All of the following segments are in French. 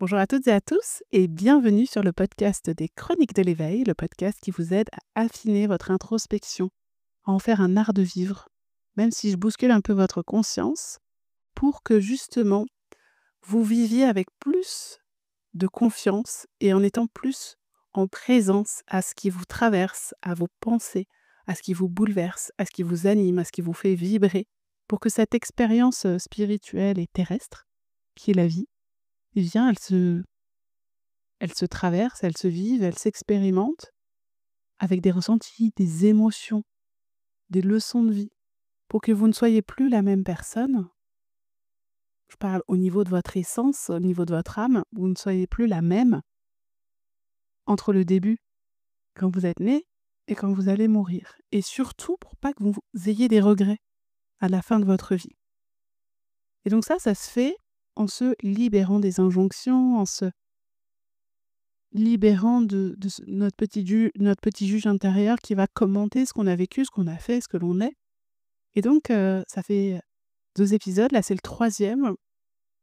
Bonjour à toutes et à tous et bienvenue sur le podcast des Chroniques de l'éveil, le podcast qui vous aide à affiner votre introspection, à en faire un art de vivre, même si je bouscule un peu votre conscience, pour que justement vous viviez avec plus de confiance et en étant plus en présence à ce qui vous traverse, à vos pensées, à ce qui vous bouleverse, à ce qui vous anime, à ce qui vous fait vibrer, pour que cette expérience spirituelle et terrestre, qui est la vie, eh bien, elle se traverse, elle se vive, elle s'expérimente avec des ressentis, des émotions, des leçons de vie, pour que vous ne soyez plus la même personne. Je parle au niveau de votre essence, au niveau de votre âme, vous ne soyez plus la même entre le début, quand vous êtes né, et quand vous allez mourir. Et surtout pour pas que vous ayez des regrets à la fin de votre vie. Et donc ça se fait en se libérant des injonctions, en se libérant de notre petit juge intérieur qui va commenter ce qu'on a vécu, ce qu'on a fait, ce que l'on est. Et donc, ça fait 2 épisodes, là c'est le troisième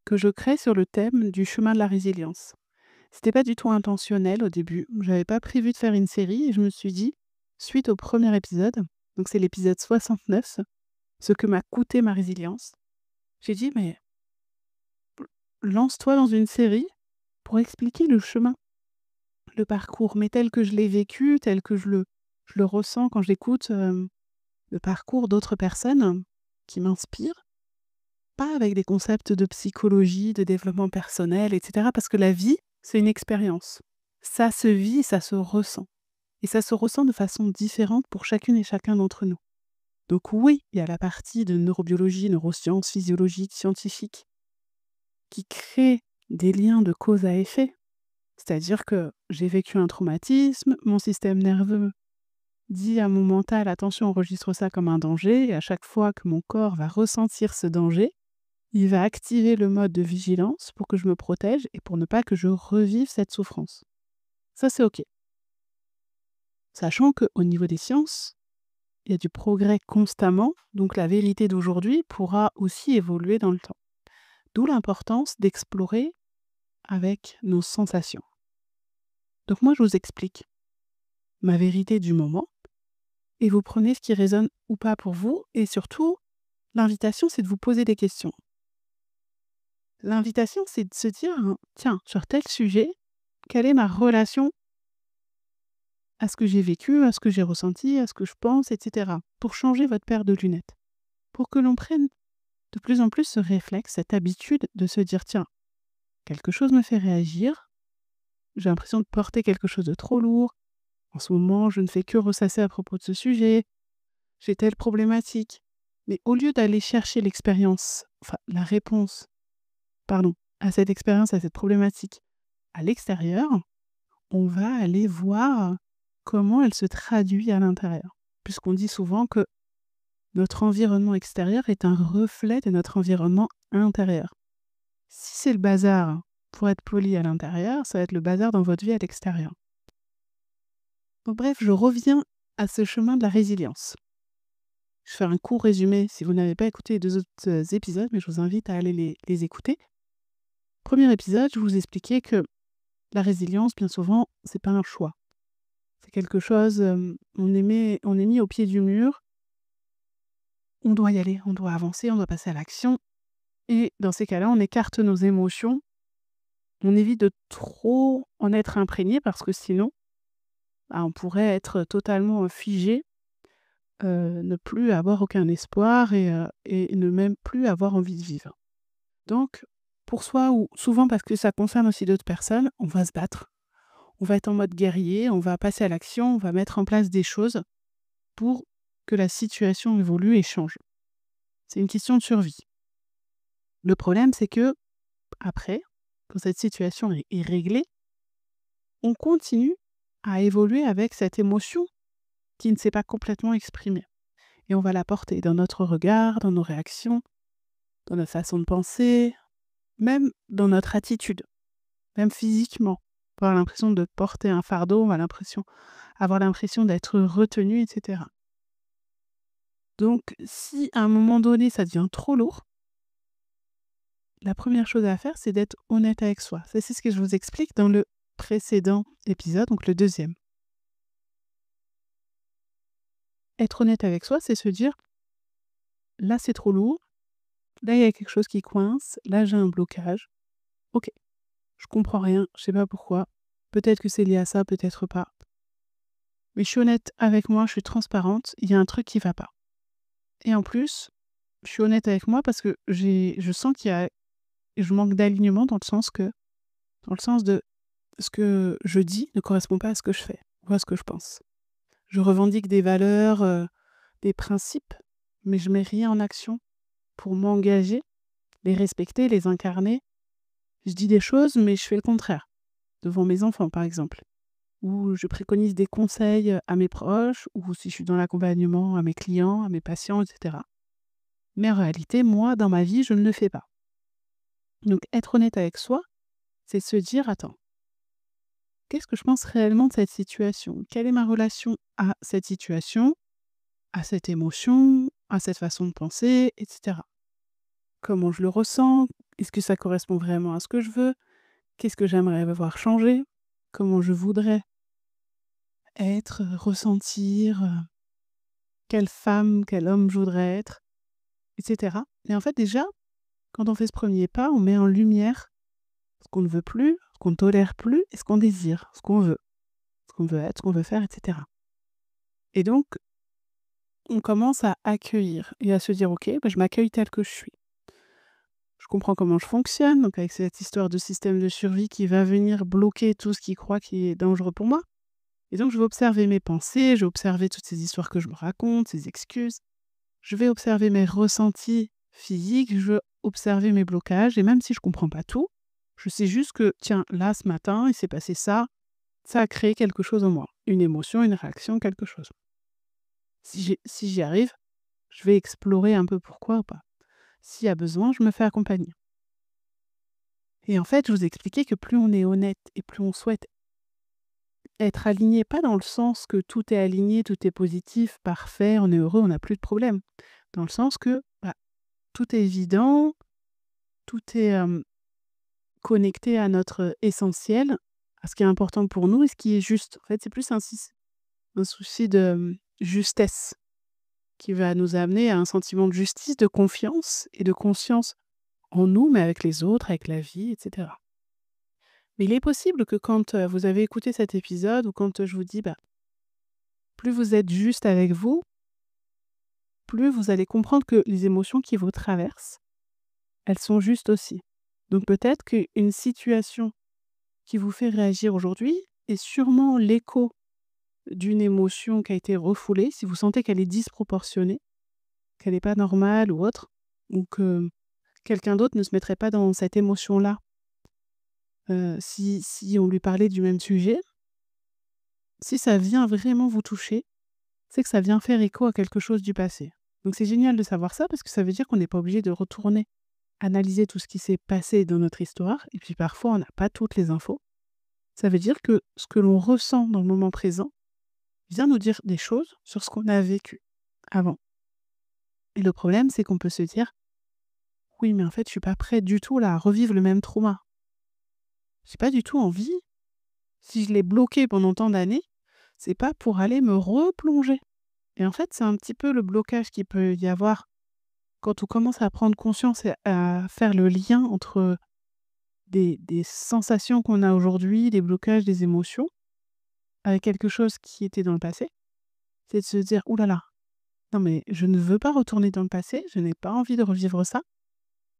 que je crée sur le thème du chemin de la résilience. C'était pas du tout intentionnel au début, j'avais pas prévu de faire une série et je me suis dit, suite au premier épisode, donc c'est l'épisode 69, ce que m'a coûté ma résilience, j'ai dit: «Mais lance-toi dans une série pour expliquer le chemin». Le parcours, mais tel que je l'ai vécu, tel que je le ressens quand j'écoute, le parcours d'autres personnes qui m'inspirent, pas avec des concepts de psychologie, de développement personnel et cetera, parce que la vie, c'est une expérience. Ça se vit, ça se ressent et ça se ressent de façon différente pour chacune et chacun d'entre nous. Donc oui, il y a la partie de neurobiologie, neurosciences, physiologique, scientifique, qui crée des liens de cause à effet. C'est-à-dire que j'ai vécu un traumatisme, mon système nerveux dit à mon mental: «Attention, enregistre ça comme un danger» et à chaque fois que mon corps va ressentir ce danger, il va activer le mode de vigilance pour que je me protège et pour ne pas que je revive cette souffrance. Ça, c'est OK. Sachant qu'au niveau des sciences, il y a du progrès constamment, donc la vérité d'aujourd'hui pourra aussi évoluer dans le temps. D'où l'importance d'explorer avec nos sensations. Donc moi, je vous explique ma vérité du moment et vous prenez ce qui résonne ou pas pour vous et surtout, l'invitation, c'est de vous poser des questions. L'invitation, c'est de se dire, hein: «Tiens, sur tel sujet, quelle est ma relation à ce que j'ai vécu, à ce que j'ai ressenti, à ce que je pense?» et cetera. Pour changer votre paire de lunettes. Pour que l'on prenne de plus en plus ce réflexe, cette habitude de se dire: «Tiens, quelque chose me fait réagir, j'ai l'impression de porter quelque chose de trop lourd. En ce moment, je ne fais que ressasser à propos de ce sujet. J'ai telle problématique». Mais au lieu d'aller chercher l'expérience, enfin la réponse, pardon, à cette expérience, à cette problématique à l'extérieur, on va aller voir comment elle se traduit à l'intérieur. Puisqu'on dit souvent que notre environnement extérieur est un reflet de notre environnement intérieur. Si c'est le bazar, pour être poli à l'intérieur, ça va être le bazar dans votre vie à l'extérieur. Donc bref, je reviens à ce chemin de la résilience. Je fais un court résumé si vous n'avez pas écouté les 2 autres épisodes, mais je vous invite à aller les écouter. Premier épisode, je vous expliquais que la résilience, bien souvent, c'est pas un choix. C'est quelque chose, on est mis au pied du mur, on doit y aller, on doit avancer, on doit passer à l'action et dans ces cas-là, on écarte nos émotions, on évite de trop en être imprégné parce que sinon, bah, on pourrait être totalement, figé, ne plus avoir aucun espoir et ne même plus avoir envie de vivre. Donc pour soi ou souvent parce que ça concerne aussi d'autres personnes, on va se battre. On va être en mode guerrier, on va passer à l'action, on va mettre en place des choses pour que la situation évolue et change. C'est une question de survie. Le problème, c'est que après, quand cette situation est réglée, on continue à évoluer avec cette émotion qui ne s'est pas complètement exprimée. Et on va la porter dans notre regard, dans nos réactions, dans notre façon de penser, même dans notre attitude, même physiquement. On va avoir l'impression de porter un fardeau, on va avoir l'impression d'être retenu, etc. Donc, si à un moment donné, ça devient trop lourd, la première chose à faire, c'est d'être honnête avec soi. Ça, c'est ce que je vous explique dans le précédent épisode, donc le deuxième. Être honnête avec soi, c'est se dire, là, c'est trop lourd, là, il y a quelque chose qui coince, là, j'ai un blocage. Ok, je comprends rien, je sais pas pourquoi. Peut-être que c'est lié à ça, peut-être pas. Mais je suis honnête avec moi, je suis transparente, il y a un truc qui va pas. Et en plus, je suis honnête avec moi parce que je sens je manque d'alignement dans le sens de ce que je dis ne correspond pas à ce que je fais ou à ce que je pense. Je revendique des valeurs, des principes, mais je mets rien en action pour m'engager, les respecter, les incarner. Je dis des choses, mais je fais le contraire, devant mes enfants par exemple. Ou je préconise des conseils à mes proches, ou si je suis dans l'accompagnement à mes clients, à mes patients, etc. Mais en réalité, moi, dans ma vie, je ne le fais pas. Donc être honnête avec soi, c'est se dire, attends, qu'est-ce que je pense réellement de cette situation? Quelle est ma relation à cette situation, à cette émotion, à cette façon de penser, etc. Comment je le ressens? Est-ce que ça correspond vraiment à ce que je veux? Qu'est-ce que j'aimerais voir changer? Comment je voudrais être, ressentir? Quelle femme, quel homme je voudrais être? Etc. Et en fait, déjà, quand on fait ce premier pas, on met en lumière ce qu'on ne veut plus, ce qu'on ne tolère plus et ce qu'on désire, ce qu'on veut. Ce qu'on veut être, ce qu'on veut faire, etc. Et donc, on commence à accueillir et à se dire: «OK, je m'accueille tel que je suis. Je comprends comment je fonctionne», donc avec cette histoire de système de survie qui va venir bloquer tout ce qui croit qui est dangereux pour moi. Et donc je vais observer mes pensées, je vais observer toutes ces histoires que je me raconte, ces excuses. Je vais observer mes ressentis physiques, je vais observer mes blocages et même si je comprends pas tout, je sais juste que tiens, là, ce matin, il s'est passé ça a créé quelque chose en moi. Une émotion, une réaction, quelque chose. Si j'y arrive, je vais explorer un peu pourquoi ou pas. S'il y a besoin, je me fais accompagner. Et en fait, je vous expliquais que plus on est honnête et plus on souhaite être aligné, pas dans le sens que tout est aligné, tout est positif, parfait, on est heureux, on n'a plus de problème. Dans le sens que tout est évident, tout est connecté à notre essentiel, à ce qui est important pour nous et ce qui est juste. En fait, c'est plus un souci de justesse qui va nous amener à un sentiment de justice, de confiance et de conscience en nous, mais avec les autres, avec la vie, etc. Mais il est possible que quand vous avez écouté cet épisode ou quand je vous dis, plus vous êtes juste avec vous, plus vous allez comprendre que les émotions qui vous traversent, elles sont justes aussi. Donc peut-être qu'une situation qui vous fait réagir aujourd'hui est sûrement l'écho d'une émotion qui a été refoulée, si vous sentez qu'elle est disproportionnée, qu'elle n'est pas normale ou autre, ou que quelqu'un d'autre ne se mettrait pas dans cette émotion-là, si on lui parlait du même sujet. Si ça vient vraiment vous toucher, c'est que ça vient faire écho à quelque chose du passé. Donc c'est génial de savoir ça parce que ça veut dire qu'on n'est pas obligé de retourner analyser tout ce qui s'est passé dans notre histoire et puis parfois on n'a pas toutes les infos. Ça veut dire que ce que l'on ressent dans le moment présent vient nous dire des choses sur ce qu'on a vécu avant. Et le problème, c'est qu'on peut se dire: «Oui, mais en fait, je suis pas prête du tout là à revivre le même trauma. J'ai pas du tout envie. Si je l'ai bloqué pendant tant d'années, c'est pas pour aller me replonger». Et en fait, c'est un petit peu le blocage qu'il peut y avoir quand on commence à prendre conscience et à faire le lien entre des sensations qu'on a aujourd'hui, des blocages, des émotions, avec quelque chose qui était dans le passé. C'est de se dire: «Ouh là là, non mais je ne veux pas retourner dans le passé, je n'ai pas envie de revivre ça.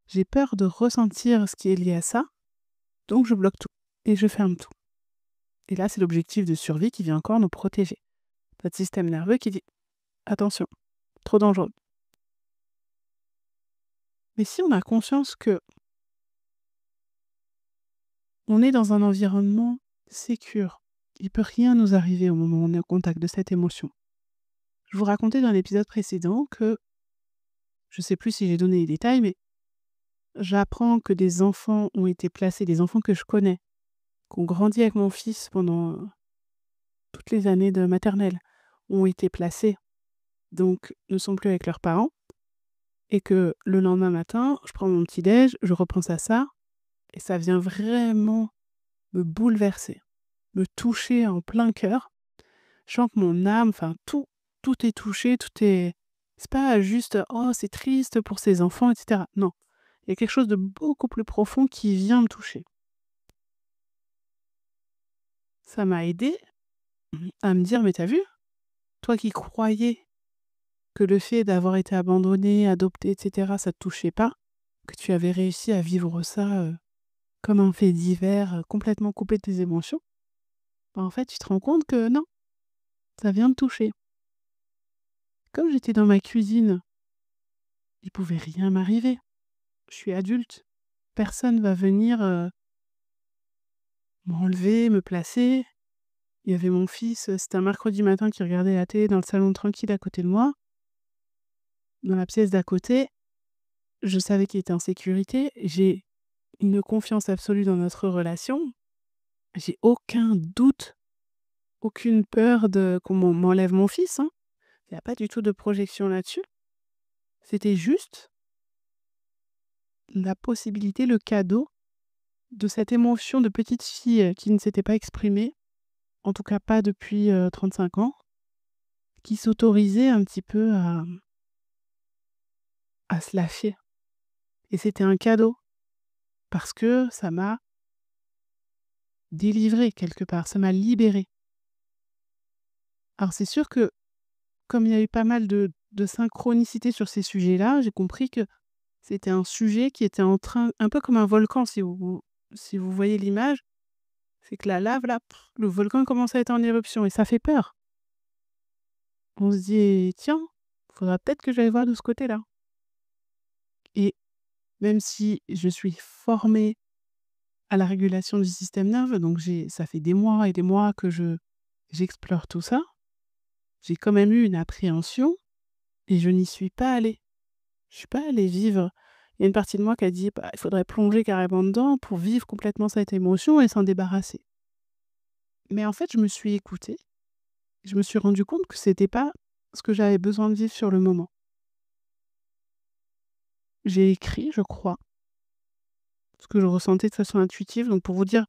J'ai peur de ressentir ce qui est lié à ça, donc je bloque tout et je ferme tout». Et là, c'est l'objectif de survie qui vient encore nous protéger. Notre système nerveux qui dit: «Attention, trop dangereux». Mais si on a conscience que on est dans un environnement sécure, il peut rien nous arriver au moment où on est au contact de cette émotion. Je vous racontais dans l'épisode précédent que, je sais plus si j'ai donné les détails, mais j'apprends que des enfants ont été placés, des enfants que je connais, qui ont grandi avec mon fils pendant toutes les années de maternelle, ont été placés, donc ne sont plus avec leurs parents. et que le lendemain matin, je prends mon petit déj, je repense à ça et ça vient vraiment me bouleverser, me toucher en plein cœur. Je sens que mon âme, enfin tout est touché, tout est c'est pas juste: «Oh, c'est triste pour ses enfants» et cetera. Non, il y a quelque chose de beaucoup plus profond qui vient me toucher. Ça m'a aidée à me dire: «Mais tu vu? Toi qui croyais que le fait d'avoir été abandonnée, adoptée et cetera, ça te touchait pas, que tu avais réussi à vivre ça, comme un fait divers, complètement coupé de tes émotions, bah, en fait, tu te rends compte que non, ça vient te toucher». Comme j'étais dans ma cuisine, il pouvait rien m'arriver. Je suis adulte. Personne va venir, m'enlever, me placer. Il y avait mon fils, c'était un mercredi matin qui regardait la télé dans le salon tranquille à côté de moi. Dans la pièce d'à côté, je savais qu'il était en sécurité. J'ai une confiance absolue dans notre relation. J'ai aucun doute, aucune peur de qu'on m'enlève mon fils, hein. Il y a pas du tout de projection là-dessus. C'était juste la possibilité, le cadeau de cette émotion de petite fille, qui ne s'était pas exprimée, en tout cas pas depuis, 35 ans, qui s'autorisait un petit peu à se lâcher et c'était un cadeau parce que ça m'a délivrée quelque part, ça m'a libérée. Alors c'est sûr que comme il y a eu pas mal de synchronicité sur ces sujets-là, j'ai compris que c'était un sujet qui était en train un peu comme un volcan si vous voyez l'image, c'est que la lave là, le volcan commence à être en éruption et ça fait peur. On se dit: «Tiens, faudra peut-être que j'aille voir de ce côté-là» et même si je suis formée à la régulation du système nerveux, donc j'ai ça fait des mois et des mois que j'explore tout ça, j'ai quand même eu une appréhension et je n'y suis pas allée. Je suis pas allée vivre. Il y a une partie de moi qui a dit: «Bah, il faudrait plonger carrément dedans pour vivre complètement cette émotion et s'en débarrasser». Mais en fait, je me suis écoutée, je me suis rendue compte que c'était pas ce que j'avais besoin de vivre sur le moment. J'ai écrit, je crois, ce que je ressentais de façon intuitive, donc pour vous dire,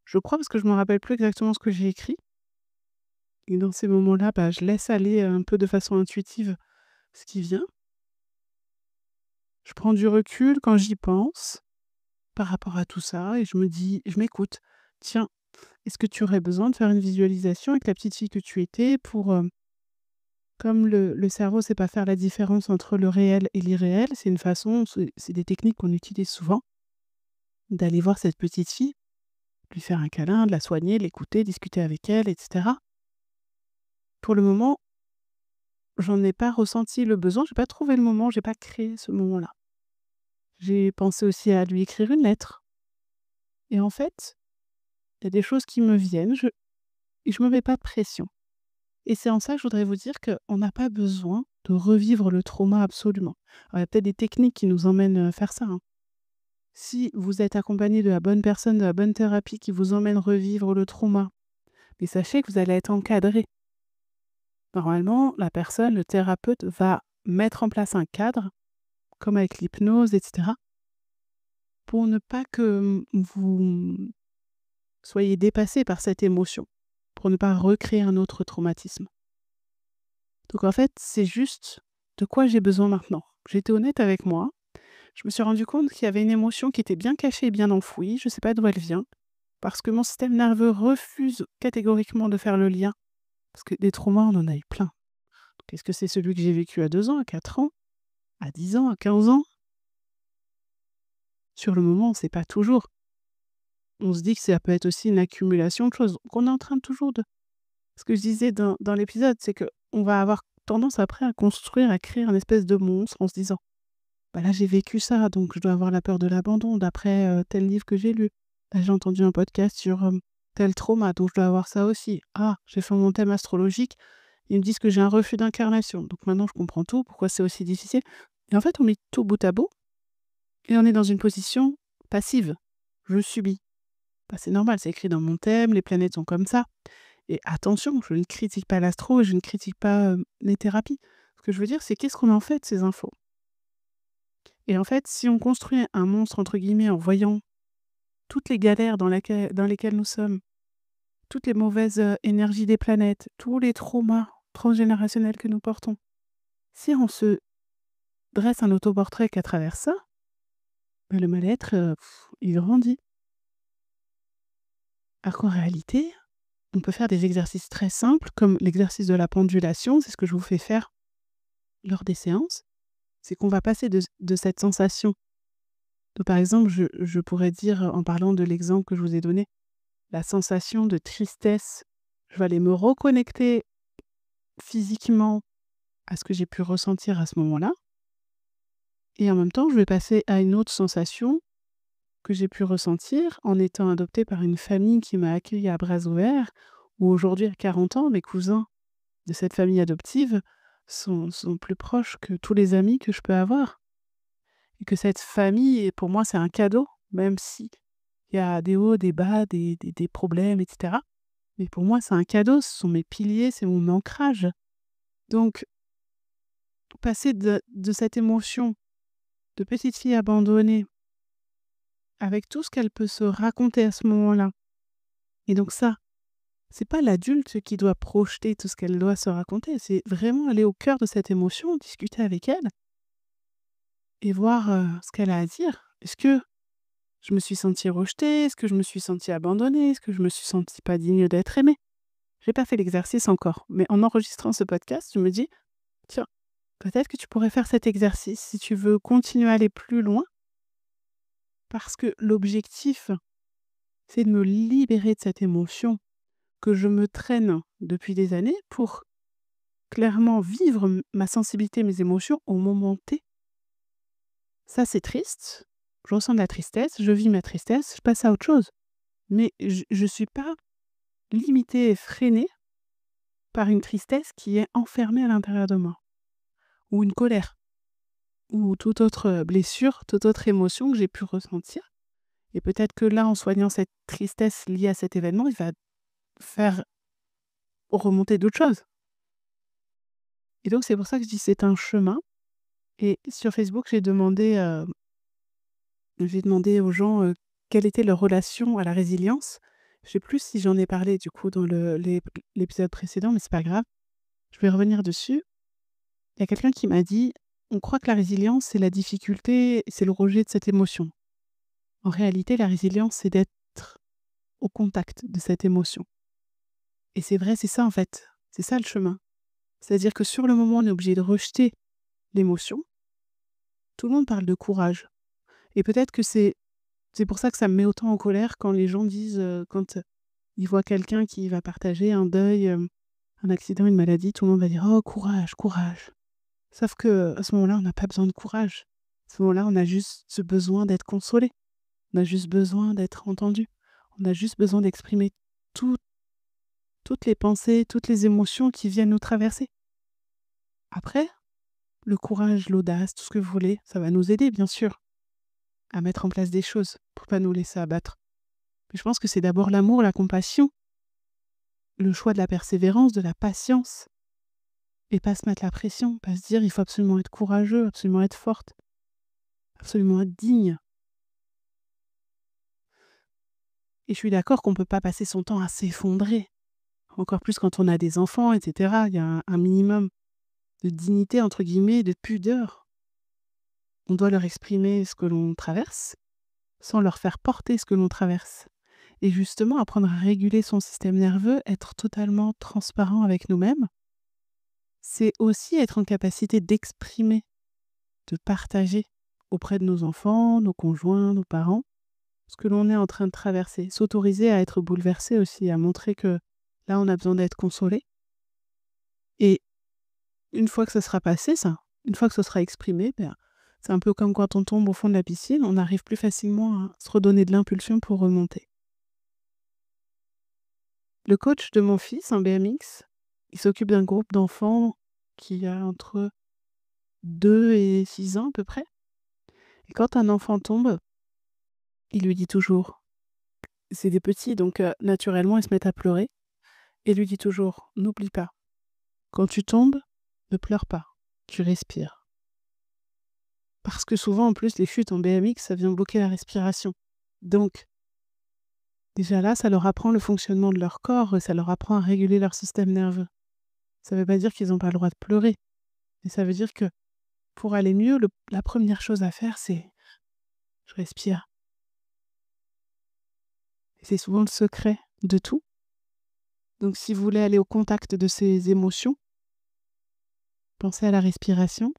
je crois parce que je me rappelle plus exactement ce que j'ai écrit et dans ces moments-là, bah, je laisse aller un peu de façon intuitive ce qui vient. Je prends du recul quand j'y pense par rapport à tout ça et je me dis je m'écoute. Tiens, est-ce que tu aurais besoin de faire une visualisation avec la petite fille que tu étais pour, comme le cerveau sait pas faire la différence entre le réel et l'irréel, c'est une façon, c'est des techniques qu'on utilise souvent, d'aller voir cette petite fille, lui faire un câlin, de la soigner, l'écouter, discuter avec elle et cetera. Pour le moment, j'en ai pas ressenti le besoin, j'ai pas trouvé le moment, j'ai pas créé ce moment-là. J'ai pensé aussi à lui écrire une lettre et en fait, il y a des choses qui me viennent, je me mets pas de pression. Et c'est en ça que je voudrais vous dire qu'on n'a pas besoin de revivre le trauma absolument. Alors, il y a peut-être des techniques qui nous emmènent, faire ça, hein. Si vous êtes accompagné de la bonne personne, de la bonne thérapie qui vous emmène revivre le trauma, mais sachez que vous allez être encadré. Normalement, la personne, le thérapeute va mettre en place un cadre, comme avec l'hypnose et cetera, pour ne pas que, vous soyez dépassé par cette émotion, pour ne pas recréer un autre traumatisme. Donc en fait, c'est juste de quoi j'ai besoin maintenant. J'étais honnête avec moi. Je me suis rendu compte qu'il y avait une émotion qui était bien cachée et bien enfouie. Je ne sais pas d'où elle vient. Parce que mon système nerveux refuse catégoriquement de faire le lien. Parce que des traumas, on en a eu plein. Donc, est-ce que c'est celui que j'ai vécu à 2 ans, à 4 ans, à 10 ans, à 15 ans? Sur le moment, on ne sait pas toujours. On se dit que ça peut être aussi une accumulation de choses. Qu'on est en train de toujours de... Ce que je disais dans l'épisode, c'est que on va avoir tendance après à construire, à créer un espèce de monstre en se disant: «Bah, là, j'ai vécu ça, donc je dois avoir la peur de l'abandon d'après, tel livre que j'ai lu. Là, j'ai entendu un podcast sur, tel trauma, donc je dois avoir ça aussi. Ah, j'ai fait mon thème astrologique, ils me disent que j'ai un refus d'incarnation, donc maintenant je comprends tout, pourquoi c'est aussi difficile». Et en fait, on met tout bout à bout et on est dans une position passive. Je subis. Bah, c'est normal, c'est écrit dans mon thème, les planètes sont comme ça. Et attention, je ne critique pas l'astro et je ne critique pas, les thérapies. Ce que je veux dire, c'est qu'est-ce qu'on en fait de ces infos? Et en fait, si on construit un «monstre» entre guillemets en voyant toutes les galères dans lesquelles nous sommes, toutes les mauvaises, énergies des planètes, tous les traumas transgénérationnels que nous portons, si on se dresse un autoportrait qu'à travers ça, bah, le mal-être, il grandit. Alors qu'en réalité, on peut faire des exercices très simples comme l'exercice de la pendulation, c'est ce que je vous fais faire lors des séances. C'est qu'on va passer de cette sensation de par exemple, je pourrais dire, en parlant de l'exemple que je vous ai donné, la sensation de tristesse, je vais aller me reconnecter physiquement à ce que j'ai pu ressentir à ce moment-là et en même temps, je vais passer à une autre sensation que j'ai pu ressentir en étant adoptée par une famille qui m'a accueillie à bras ouverts, où aujourd'hui à 40 ans, mes cousins de cette famille adoptive sont plus proches que tous les amis que je peux avoir et que cette famille, pour moi, c'est un cadeau, même si il y a des hauts, des bas, des problèmes et cetera. Mais pour moi, c'est un cadeau, ce sont mes piliers, c'est mon ancrage. Donc passer de cette émotion de petite fille abandonnée, avec tout ce qu'elle peut se raconter à ce moment-là et donc ça, c'est pas l'adulte qui doit projeter tout ce qu'elle doit se raconter, c'est vraiment aller au cœur de cette émotion, discuter avec elle et voir, ce qu'elle a à dire. Est-ce que je me suis sentie rejetée? Est-ce que je me suis sentie abandonnée? Est-ce que je me suis sentie pas digne d'être aimée? J'ai pas fait l'exercice encore, mais en enregistrant ce podcast, je me dis: «Tiens, peut-être que tu pourrais faire cet exercice si tu veux continuer à aller plus loin». Parce que l'objectif, c'est de me libérer de cette émotion que je me traîne depuis des années pour clairement vivre ma sensibilité, mes émotions au moment T. Ça, c'est triste. Je ressens de la tristesse, je vis ma tristesse, je passe à autre chose. Mais je ne suis pas limitée et freinée par une tristesse qui est enfermée à l'intérieur de moi. Ou une colère. Ou toute autre blessure, toute autre émotion que j'ai pu ressentir. Et peut-être que là, en soignant cette tristesse liée à cet événement, il va faire remonter d'autres choses. Et donc c'est pour ça que je dis: «C'est un chemin» et sur Facebook, j'ai demandé aux gens, quelle était leur relation à la résilience. Je sais plus si j'en ai parlé du coup dans l'épisode précédent, mais c'est pas grave. Je vais revenir dessus. Il y a quelqu'un qui m'a dit: «On croit que la résilience, c'est la difficulté, c'est le rejet de cette émotion. En réalité, la résilience, c'est d'être au contact de cette émotion» et c'est vrai, c'est ça en fait. C'est ça le chemin. C'est-à-dire que sur le moment, on est obligé de rejeter l'émotion. Tout le monde parle de courage et peut-être que c'est pour ça que ça me met autant en colère quand les gens disent, quand, ils voient quelqu'un qui va partager un deuil, un accident, une maladie, tout le monde va dire: «Oh courage, courage». Sauf qu'à ce moment-là, on n'a pas besoin de courage. À ce moment-là, on a juste ce besoin d'être consolé. On a juste besoin d'être entendu. On a juste besoin d'exprimer tout toutes les pensées, toutes les émotions qui viennent nous traverser. Après, le courage, l'audace, tout ce que vous voulez, ça va nous aider bien sûr à mettre en place des choses pour pas nous laisser abattre. Mais je pense que c'est d'abord l'amour, la compassion, le choix de la persévérance, de la patience et pas se mettre la pression, pas se dire: «Il faut absolument être courageux, absolument être forte, absolument être digne». Et je suis d'accord qu'on peut pas passer son temps à s'effondrer, encore plus quand on a des enfants et cetera. Il y a un minimum de «dignité» entre guillemets, de pudeur. On doit leur exprimer ce que l'on traverse, sans leur faire porter ce que l'on traverse. Et justement, apprendre à réguler son système nerveux, être totalement transparent avec nous-mêmes, c'est aussi être en capacité d'exprimer, de partager auprès de nos enfants, nos conjoints, nos parents, ce que l'on est en train de traverser. S'autoriser à être bouleversé aussi, à montrer que là, on a besoin d'être consolé. Et une fois que ça sera passé, ça, une fois que ce sera exprimé, ben, c'est un peu comme quand on tombe au fond de la piscine, on arrive plus facilement à se redonner de l'impulsion pour remonter. Le coach de mon fils en BMX, il s'occupe d'un groupe d'enfants qui a entre 2 et 6 ans à peu près. Et quand un enfant tombe, il lui dit toujours, c'est des petits donc naturellement ils se mettent à pleurer, et il lui dit toujours: «N'oublie pas, quand tu tombes, ne pleure pas, tu respires. Parce que souvent, en plus, les chutes en BMX, ça vient bloquer la respiration. Donc, déjà là, ça leur apprend le fonctionnement de leur corps et ça leur apprend à réguler leur système nerveux. Ça veut pas dire qu'ils ont pas le droit de pleurer, mais ça veut dire que pour aller mieux, la première chose à faire, c'est: «Je respire». Et c'est souvent le secret de tout. Donc si vous voulez aller au contact de ces émotions, pensez à la respiration.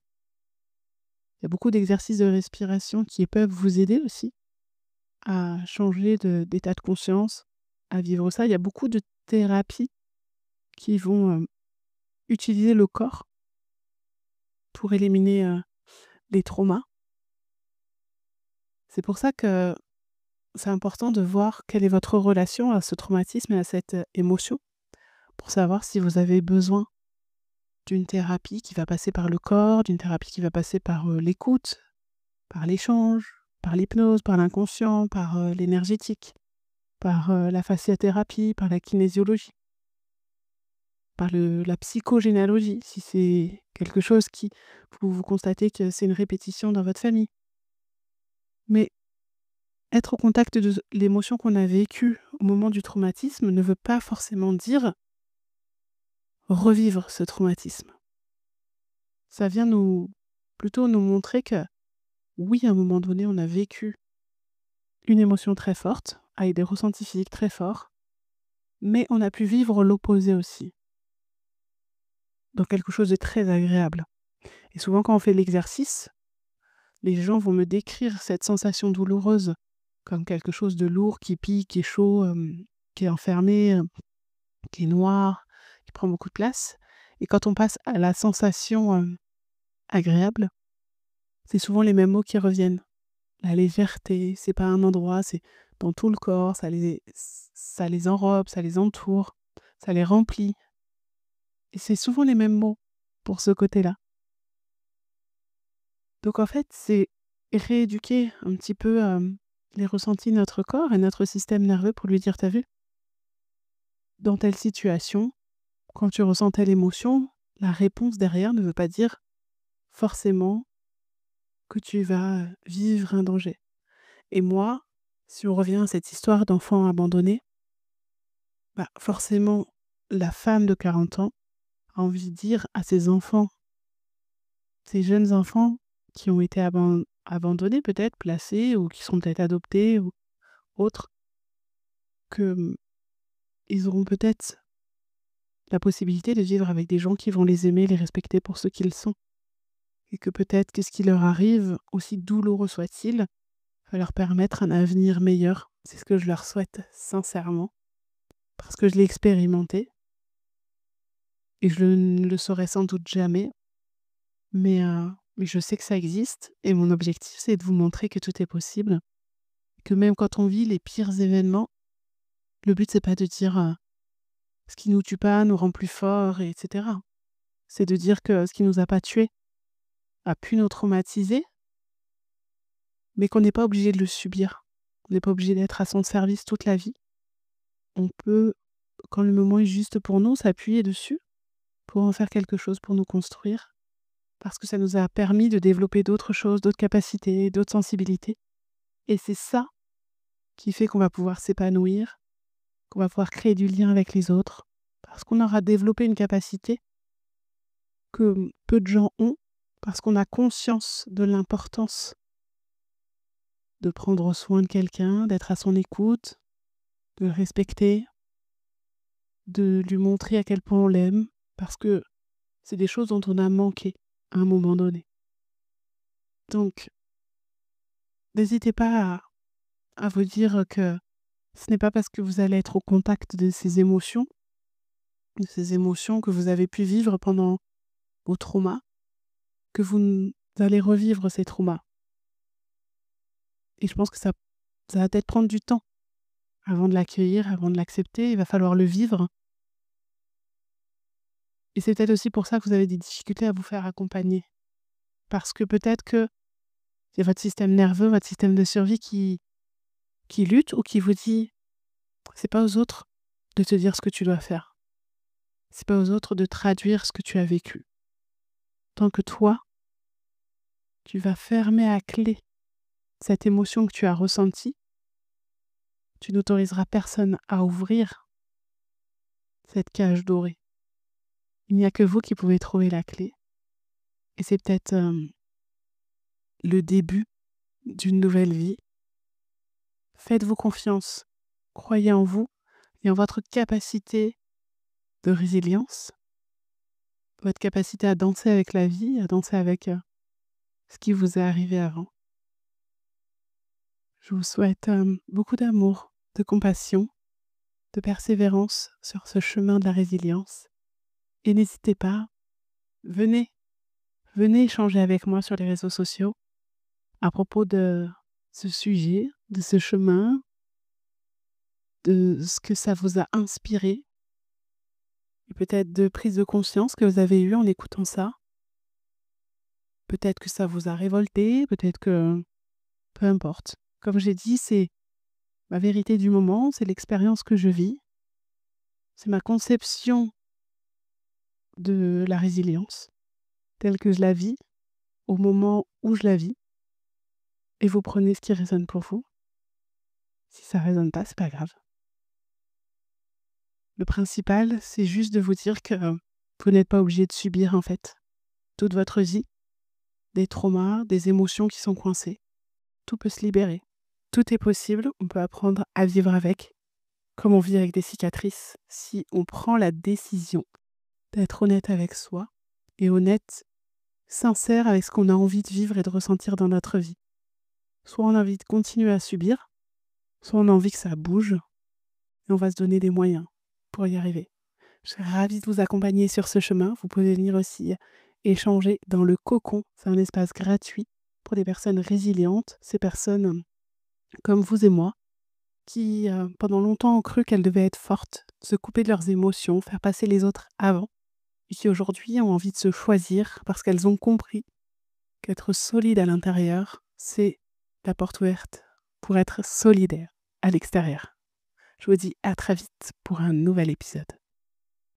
Il y a beaucoup d'exercices de respiration qui peuvent vous aider aussi à changer d'état de conscience, à vivre ça. Il y a beaucoup de thérapies qui vont utiliser le corps pour éliminer les traumas. C'est pour ça que c'est important de voir quelle est votre relation à ce traumatisme et à cette émotion, pour savoir si vous avez besoin d'une thérapie qui va passer par le corps, d'une thérapie qui va passer par l'écoute, par l'échange, par l'hypnose, par l'inconscient, par l'énergétique, par la fasciathérapie, par la kinésiologie, par la psychogénéalogie, si c'est quelque chose qui vous constatez que c'est une répétition dans votre famille. Mais être au contact de l'émotion qu'on a vécue au moment du traumatisme ne veut pas forcément dire revivre ce traumatisme. Ça vient plutôt nous montrer que oui, à un moment donné, on a vécu une émotion très forte, avec des ressentis physiques très forts, mais on a pu vivre l'opposé aussi, dans quelque chose de très agréable. Et souvent, quand on fait l'exercice, les gens vont me décrire cette sensation douloureuse comme quelque chose de lourd, qui pique, qui est chaud, qui est enfermé, qui est noir, qui prend beaucoup de place. Et quand on passe à la sensation agréable, c'est souvent les mêmes mots qui reviennent. La légèreté, c'est pas un endroit, c'est dans tout le corps, ça les enrobe, ça les entoure, ça les remplit. Et c'est souvent les mêmes mots pour ce côté-là. Donc en fait, c'est rééduquer un petit peu les ressentis de notre corps et notre système nerveux pour lui dire: «Tu vu, dans telle situation, quand tu ressens telle émotion, la réponse derrière ne veut pas dire forcément que tu vas vivre un danger». Et moi, si on revient à cette histoire d'enfant abandonné, bah, forcément, la femme de 40 ans a envie de dire à ses enfants, ces jeunes enfants qui ont été abandonnés peut-être, placés ou qui sont peut-être adoptés ou autres, que, ils auront peut-être la possibilité de vivre avec des gens qui vont les aimer, les respecter pour ce qu'ils sont. Et que peut-être que ce qui leur arrive, aussi douloureux soit-il, va leur permettre un avenir meilleur. C'est ce que je leur souhaite sincèrement, parce que je l'ai expérimenté et je ne le saurai sans doute jamais, mais je sais que ça existe et mon objectif, c'est de vous montrer que tout est possible, que même quand on vit les pires événements, le but, c'est pas de dire, «Ce qui nous tue pas nous rend plus forts» et etc. C'est de dire que ce qui nous a pas tués a pu nous traumatiser, mais qu'on n'est pas obligé de le subir. On n'est pas obligé d'être à son service toute la vie. On peut, quand le moment est juste pour nous, s'appuyer dessus pour en faire quelque chose, pour nous construire, parce que ça nous a permis de développer d'autres choses, d'autres capacités, d'autres sensibilités. Et c'est ça qui fait qu'on va pouvoir s'épanouir, qu'on va pouvoir créer du lien avec les autres, parce qu'on aura développé une capacité que peu de gens ont, parce qu'on a conscience de l'importance de prendre soin de quelqu'un, d'être à son écoute, de le respecter, de lui montrer à quel point on l'aime, parce que c'est des choses dont on a manqué à un moment donné. Donc, n'hésitez pas à vous dire que ce n'est pas parce que vous allez être au contact de ces émotions que vous avez pu vivre pendant vos traumas, que allez revivre ces traumas. Et je pense que ça va peut-être prendre du temps avant de l'accueillir, avant de l'accepter. Il va falloir le vivre. Et c'est peut-être aussi pour ça que vous avez des difficultés à vous faire accompagner. Parce que peut-être que c'est votre système nerveux, votre système de survie qui lutte ou qui vous dit: «C'est pas aux autres de te dire ce que tu dois faire. C'est pas aux autres de traduire ce que tu as vécu. Tant que toi, Tu vas fermer à clé cette émotion que tu as ressentie. Tu n'autoriseras personne à ouvrir cette cage dorée. Il n'y a que vous qui pouvez trouver la clé. Et c'est peut-être le début d'une nouvelle vie. Faites-vous confiance. Croyez en vous et en votre capacité de résilience, votre capacité à danser avec la vie, à danser avec ce qui vous est arrivé avant. Je vous souhaite beaucoup d'amour, de compassion, de persévérance sur ce chemin de la résilience. Et n'hésitez pas, venez échanger avec moi sur les réseaux sociaux à propos de ce sujet, de ce chemin, de ce que ça vous a inspiré, et peut-être de prise de conscience que vous avez eue en écoutant ça. Peut-être que ça vous a révolté, peut-être que... Peu importe. Comme j'ai dit, c'est ma vérité du moment, c'est l'expérience que je vis, c'est ma conception de la résilience, telle que je la vis, au moment où je la vis, et vous prenez ce qui résonne pour vous. Si ça résonne pas, c'est pas grave. Le principal, c'est juste de vous dire que vous n'êtes pas obligé de subir, en fait, toute votre vie, des traumas, des émotions qui sont coincées. Tout peut se libérer. Tout est possible, on peut apprendre à vivre avec, comme on vit avec des cicatrices, si on prend la décision d'être honnête avec soi, et honnête, sincère avec ce qu'on a envie de vivre et de ressentir dans notre vie. Soit on a envie de continuer à subir, soit on a envie que ça bouge, et on va se donner des moyens pour y arriver. Je serais ravie de vous accompagner sur ce chemin. Vous pouvez venir aussi échanger dans le cocon. C'est un espace gratuit pour des personnes résilientes, ces personnes comme vous et moi, qui pendant longtemps ont cru qu'elles devaient être fortes, se couper de leurs émotions, faire passer les autres avant, et qui aujourd'hui ont envie de se choisir parce qu'elles ont compris qu'être solide à l'intérieur, c'est la porte ouverte pour être solidaire à l'extérieur. Je vous dis à très vite pour un nouvel épisode.